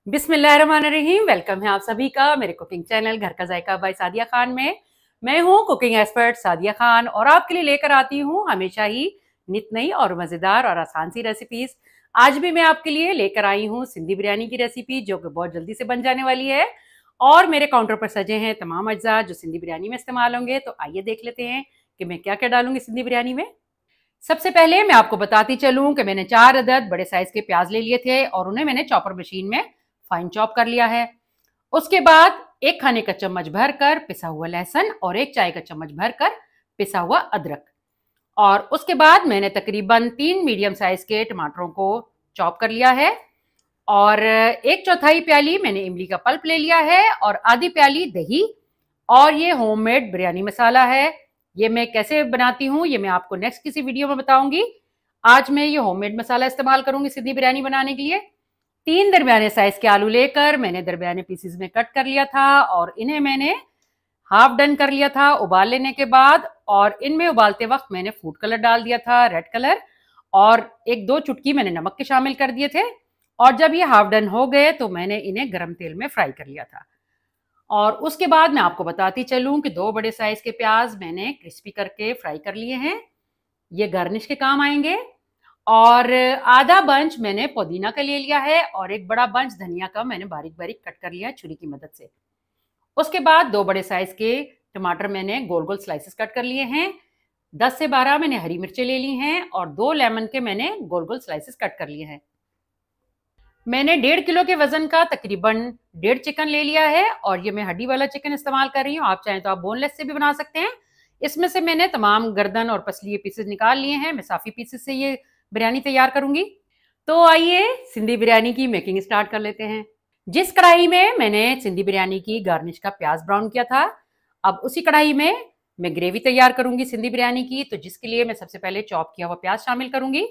बिस्मिल्लाहिर्रहमानिर्रहीम। वेलकम है आप सभी का मेरे कुकिंग चैनल घर का जायका बाय सादिया खान में। मैं हूं कुकिंग एक्सपर्ट सादिया खान और आपके लिए लेकर आती हूं हमेशा ही नित नई और मज़ेदार और आसान सी रेसिपीज। आज भी मैं आपके लिए लेकर आई हूं सिंधी बिरयानी की रेसिपी जो कि बहुत जल्दी से बन जाने वाली है। और मेरे काउंटर पर सजे हैं तमाम अज्जा जो सिंधी बिरयानी में इस्तेमाल होंगे। तो आइए देख लेते हैं कि मैं क्या क्या डालूंगी सिंधी बिरयानी में। सबसे पहले मैं आपको बताती चलूं कि मैंने 4 अदद बड़े साइज के प्याज ले लिए थे और उन्हें मैंने चॉपर मशीन में फाइन चॉप कर लिया है। उसके बाद 1 खाने का चम्मच भरकर पिसा हुआ लहसुन और 1 चाय का चम्मच भरकर पिसा हुआ अदरक। और उसके बाद मैंने तकरीबन 3 मीडियम साइज के टमाटरों को चॉप कर लिया है। और 1/4 प्याली मैंने इमली का पल्प ले लिया है और आधी प्याली दही। और ये होममेड बिरयानी मसाला है। ये मैं कैसे बनाती हूँ ये मैं आपको नेक्स्ट किसी वीडियो में बताऊंगी। आज मैं ये होममेड मसाला इस्तेमाल करूंगी सिंधी बिरयानी बनाने के लिए। 3 दरमियाने साइज के आलू लेकर मैंने दरमियाने पीसेस में कट कर लिया था और इन्हें मैंने हाफ डन कर लिया था उबाल लेने के बाद। और इनमें उबालते वक्त मैंने फूड कलर डाल दिया था, रेड कलर, और 1-2 चुटकी मैंने नमक के शामिल कर दिए थे। और जब ये हाफ डन हो गए तो मैंने इन्हें गर्म तेल में फ्राई कर लिया था। और उसके बाद मैं आपको बताती चलूं कि 2 बड़े साइज के प्याज मैंने क्रिस्पी करके फ्राई कर लिए हैं। ये गार्निश के काम आएंगे। और आधा बंच मैंने पुदीना का ले लिया है और 1 बड़ा बंच धनिया का मैंने बारीक बारीक कट कर लिया है छुरी की मदद से। उसके बाद 2 बड़े साइज के टमाटर मैंने गोल गोल स्लाइसेस कट कर लिए हैं। 10 से 12 मैंने हरी मिर्चें ले ली हैं और 2 लेमन के मैंने गोल गोल स्लाइसेस कट कर लिए हैं। मैंने 1.5 किलो के वजन का तकरीबन 1.5 चिकन ले लिया है और ये मैं हड्डी वाला चिकन इस्तेमाल कर रही हूँ। आप चाहें तो आप बोनलेस से भी बना सकते हैं। इसमें से मैंने तमाम गर्दन और पसली पीसेस निकाल लिए हैं। मैं साफी पीसेस से ये बिरयानी तैयार करूंगी। तो आइए सिंधी बिरयानी की मेकिंग स्टार्ट कर लेते हैं। जिस कढ़ाई में मैंने सिंधी बिरयानी की गार्निश का प्याज ब्राउन किया था, अब उसी कढ़ाई में मैं ग्रेवी तैयार करूंगी सिंधी बिरयानी की। तो जिसके लिए मैं सबसे पहले चॉप किया हुआ प्याज शामिल करूंगी।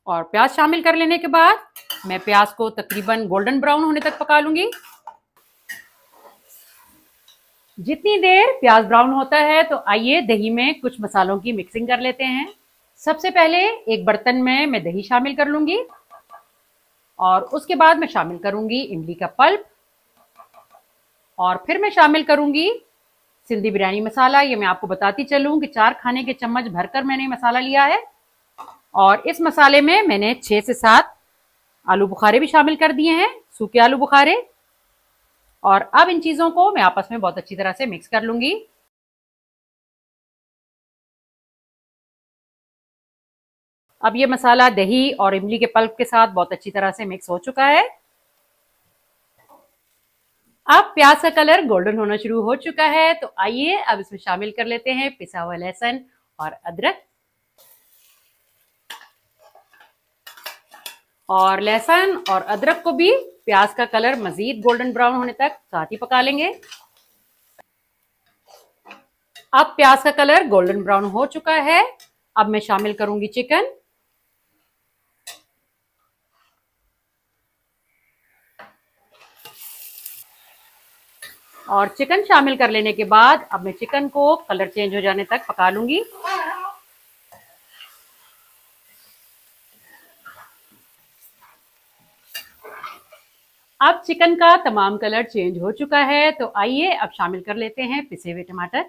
और प्याज शामिल कर लेने के बाद मैं प्याज को तकरीबन गोल्डन ब्राउन होने तक पका लूंगी। जितनी देर प्याज ब्राउन होता है तो आइए दही में कुछ मसालों की मिक्सिंग कर लेते हैं। सबसे पहले एक बर्तन में मैं दही शामिल कर लूंगी और उसके बाद मैं शामिल करूंगी इमली का पल्प। और फिर मैं शामिल करूंगी सिंधी बिरयानी मसाला। ये मैं आपको बताती चलूं कि 4 खाने के चम्मच भरकर मैंने मसाला लिया है। और इस मसाले में मैंने 6 से 7 आलू बुखारे भी शामिल कर दिए हैं, सूखे आलू बुखारे। और अब इन चीजों को मैं आपस में बहुत अच्छी तरह से मिक्स कर लूंगी। अब ये मसाला दही और इमली के पल्प के साथ बहुत अच्छी तरह से मिक्स हो चुका है। अब प्याज का कलर गोल्डन होना शुरू हो चुका है तो आइए अब इसमें शामिल कर लेते हैं पिसा हुआ लहसुन और अदरक। और लहसुन और अदरक को भी प्याज का कलर मजीद गोल्डन ब्राउन होने तक साथ ही पका लेंगे। अब प्याज का कलर गोल्डन ब्राउन हो चुका है। अब मैं शामिल करूंगी चिकन। और चिकन शामिल कर लेने के बाद अब मैं चिकन को कलर चेंज हो जाने तक पका लूंगी। अब चिकन का तमाम कलर चेंज हो चुका है तो आइए अब शामिल कर लेते हैं पिसे हुए टमाटर।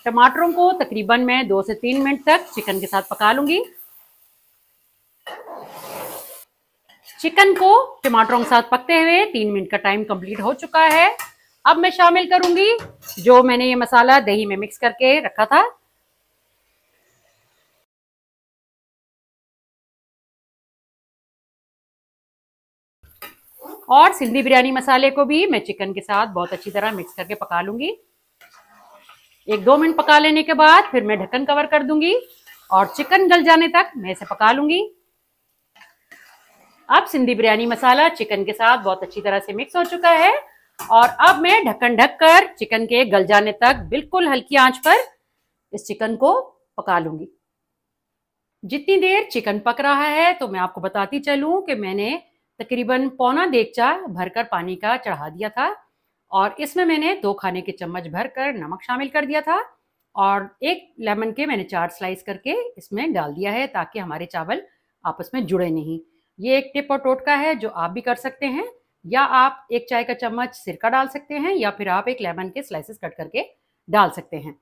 टमाटरों को तकरीबन मैं 2 से 3 मिनट तक चिकन के साथ पका लूंगी। चिकन को टमाटरों के साथ पकते हुए 3 मिनट का टाइम कंप्लीट हो चुका है। अब मैं शामिल करूंगी जो मैंने ये मसाला दही में मिक्स करके रखा था। और सिंधी बिरयानी मसाले को भी मैं चिकन के साथ बहुत अच्छी तरह मिक्स करके पका लूंगी। 1-2 मिनट पका लेने के बाद फिर मैं ढक्कन कवर कर दूंगी और चिकन गल जाने तक मैं इसे पका लूंगी। अब सिंधी बिरयानी मसाला चिकन के साथ बहुत अच्छी तरह से मिक्स हो चुका है और अब मैं ढक्कन ढककर चिकन के गल जाने तक बिल्कुल हल्की आंच पर इस चिकन को पका लूंगी। जितनी देर चिकन पक रहा है तो मैं आपको बताती चलूं कि मैंने तकरीबन पौना देगचा भरकर पानी का चढ़ा दिया था और इसमें मैंने 2 खाने के चम्मच भरकर नमक शामिल कर दिया था और एक लेमन के मैंने 4 स्लाइस करके इसमें डाल दिया है ताकि हमारे चावल आपस में जुड़े नहीं। ये एक टिप और टोटका है जो आप भी कर सकते हैं, या आप 1 चाय का चम्मच सिरका डाल सकते हैं या फिर आप एक लेमन के स्लाइसेस कट करके डाल सकते हैं।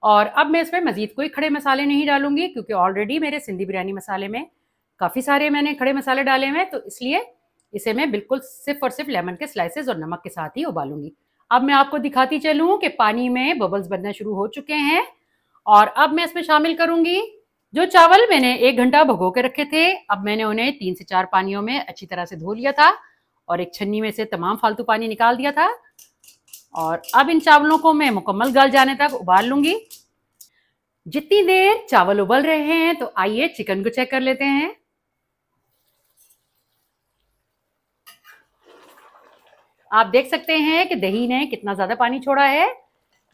और अब मैं इसमें मज़ीद कोई खड़े मसाले नहीं डालूंगी क्योंकि ऑलरेडी मेरे सिंधी बिरयानी मसाले में काफ़ी सारे मैंने खड़े मसाले डाले हुए हैं, तो इसलिए इसे मैं बिल्कुल सिर्फ और सिर्फ लेमन के स्लाइसेस और नमक के साथ ही उबालूंगी। अब मैं आपको दिखाती चलूँ कि पानी में बबल्स बनना शुरू हो चुके हैं और अब मैं इसमें शामिल करूंगी जो चावल मैंने 1 घंटा भिगो के रखे थे। अब मैंने उन्हें 3 से 4 पानियों में अच्छी तरह से धो लिया था और एक छन्नी में से तमाम फालतू पानी निकाल दिया था और अब इन चावलों को मैं मुकम्मल गल जाने तक उबाल लूंगी। जितनी देर चावल उबल रहे हैं तो आइए चिकन को चेक कर लेते हैं। आप देख सकते हैं कि दही ने कितना ज्यादा पानी छोड़ा है।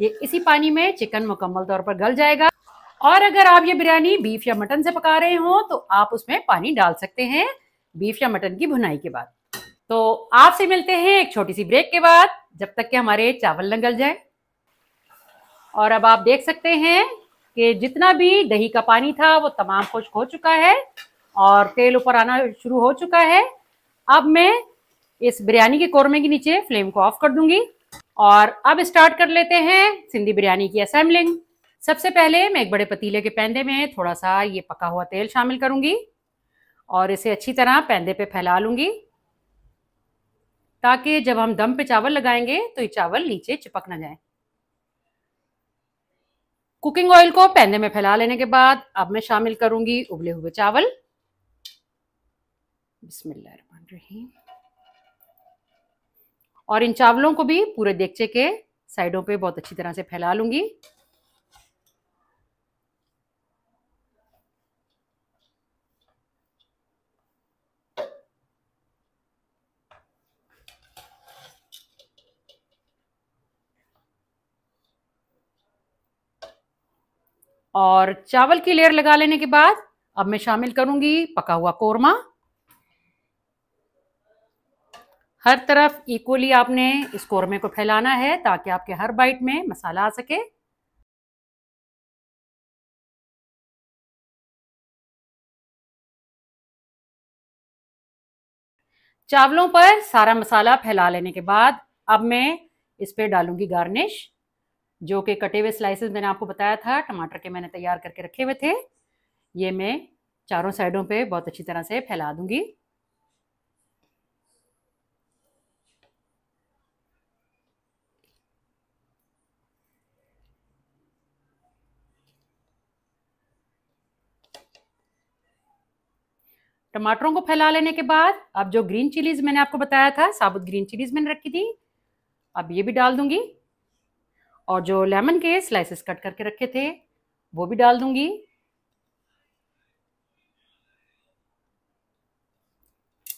ये इसी पानी में चिकन मुकम्मल तौर पर गल जाएगा और अगर आप ये बिरयानी बीफ या मटन से पका रहे हो तो आप उसमें पानी डाल सकते हैं बीफ या मटन की भुनाई के बाद। तो आपसे मिलते हैं एक छोटी सी ब्रेक के बाद, जब तक कि हमारे चावल न गल जाए। और अब आप देख सकते हैं कि जितना भी दही का पानी था वो तमाम खुश्क हो चुका है और तेल ऊपर आना शुरू हो चुका है। अब मैं इस बिरयानी के कोरमे के नीचे फ्लेम को ऑफ कर दूंगी और अब स्टार्ट कर लेते हैं सिंधी बिरयानी की असेंबलिंग। सबसे पहले मैं एक बड़े पतीले के पैंदे में थोड़ा सा ये पका हुआ तेल शामिल करूंगी और इसे अच्छी तरह पैंदे पे फैला लूंगी ताकि जब हम दम पे चावल लगाएंगे तो ये चावल नीचे चिपक ना जाए। कुकिंग ऑयल को पैने में फैला लेने के बाद अब मैं शामिल करूंगी उबले हुए चावल। बिस्मिल्लाहिर्रहमानिर्रहीम। और इन चावलों को भी पूरे देगचे के साइडों पे बहुत अच्छी तरह से फैला लूंगी। और चावल की लेयर लगा लेने के बाद अब मैं शामिल करूंगी पका हुआ कोरमा। हर तरफ इक्वली आपने इस कोरमे को फैलाना है ताकि आपके हर बाइट में मसाला आ सके। चावलों पर सारा मसाला फैला लेने के बाद अब मैं इस पे डालूंगी गार्निश, जो कि कटे हुए स्लाइसेस मैंने आपको बताया था टमाटर के मैंने तैयार करके रखे हुए थे। ये मैं चारों साइडों पे बहुत अच्छी तरह से फैला दूंगी। टमाटरों को फैला लेने के बाद अब जो ग्रीन चिलीज मैंने आपको बताया था, साबुत ग्रीन चिलीज मैंने रखी थी, अब ये भी डाल दूंगी और जो लेमन के स्लाइसेस कट करके रखे थे वो भी डाल दूंगी।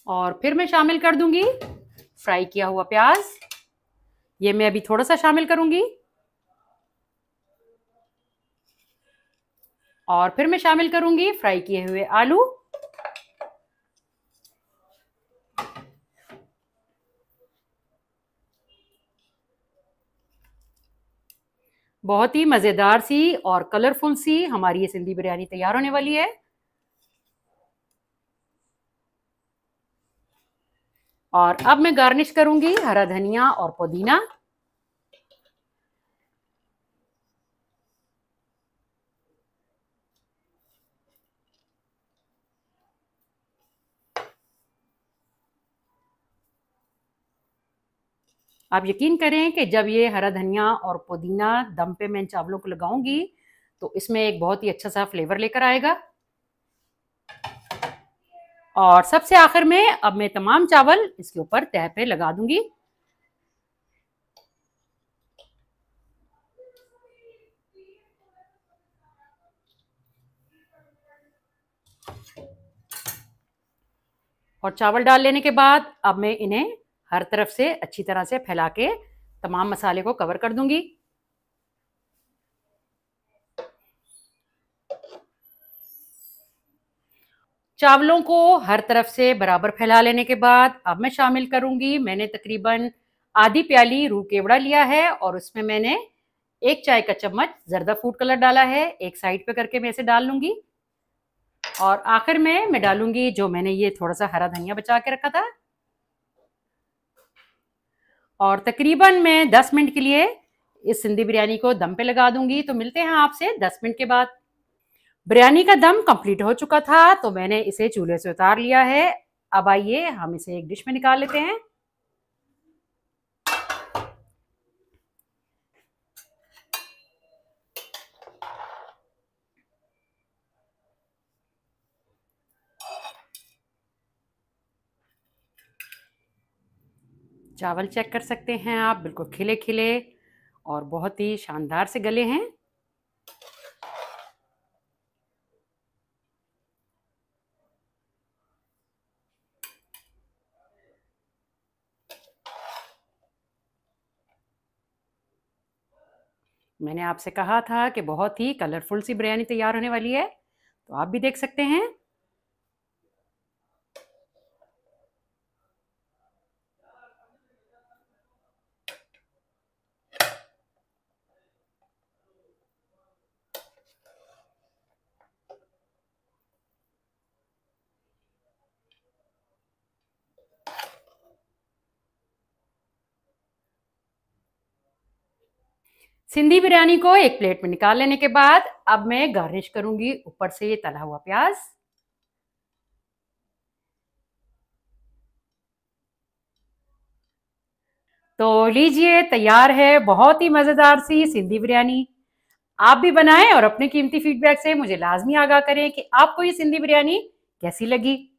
और फिर मैं शामिल कर दूंगी फ्राई किया हुआ प्याज। ये मैं अभी थोड़ा सा शामिल करूंगी और फिर मैं शामिल करूंगी फ्राई किए हुए आलू। बहुत ही मजेदार सी और कलरफुल सी हमारी ये सिंधी बिरयानी तैयार होने वाली है। और अब मैं गार्निश करूंगी हरा धनिया और पुदीना। आप यकीन करें कि जब ये हरा धनिया और पुदीना दम पे मैं इन चावलों को लगाऊंगी तो इसमें एक बहुत ही अच्छा सा फ्लेवर लेकर आएगा। और सबसे आखिर में अब मैं तमाम चावल इसके ऊपर तह पे लगा दूंगी। और चावल डाल लेने के बाद अब मैं इन्हें हर तरफ से अच्छी तरह से फैला के तमाम मसाले को कवर कर दूंगी। चावलों को हर तरफ से बराबर फैला लेने के बाद अब मैं शामिल करूंगी, मैंने तकरीबन आधी प्याली रूह केवड़ा लिया है और उसमें मैंने 1 चाय का चम्मच जर्दा फूड कलर डाला है। एक साइड पे करके मैं इसे डाल लूंगी और आखिर में मैं डालूंगी जो मैंने ये थोड़ा सा हरा धनिया बचा के रखा था। और तकरीबन मैं 10 मिनट के लिए इस सिंधी बिरयानी को दम पे लगा दूंगी। तो मिलते हैं आपसे 10 मिनट के बाद। बिरयानी का दम कंप्लीट हो चुका था तो मैंने इसे चूल्हे से उतार लिया है। अब आइए हम इसे एक डिश में निकाल लेते हैं। चावल चेक कर सकते हैं आप, बिल्कुल खिले खिले और बहुत ही शानदार से गले हैं। मैंने आपसे कहा था कि बहुत ही कलरफुल सी बिरयानी तैयार होने वाली है, तो आप भी देख सकते हैं। सिंधी बिरयानी को एक प्लेट में निकाल लेने के बाद अब मैं गार्निश करूंगी ऊपर से तला हुआ प्याज। तो लीजिए, तैयार है बहुत ही मजेदार सी सिंधी बिरयानी। आप भी बनाएं और अपने कीमती फीडबैक से मुझे लाजमी आगाह करें कि आपको ये सिंधी बिरयानी कैसी लगी।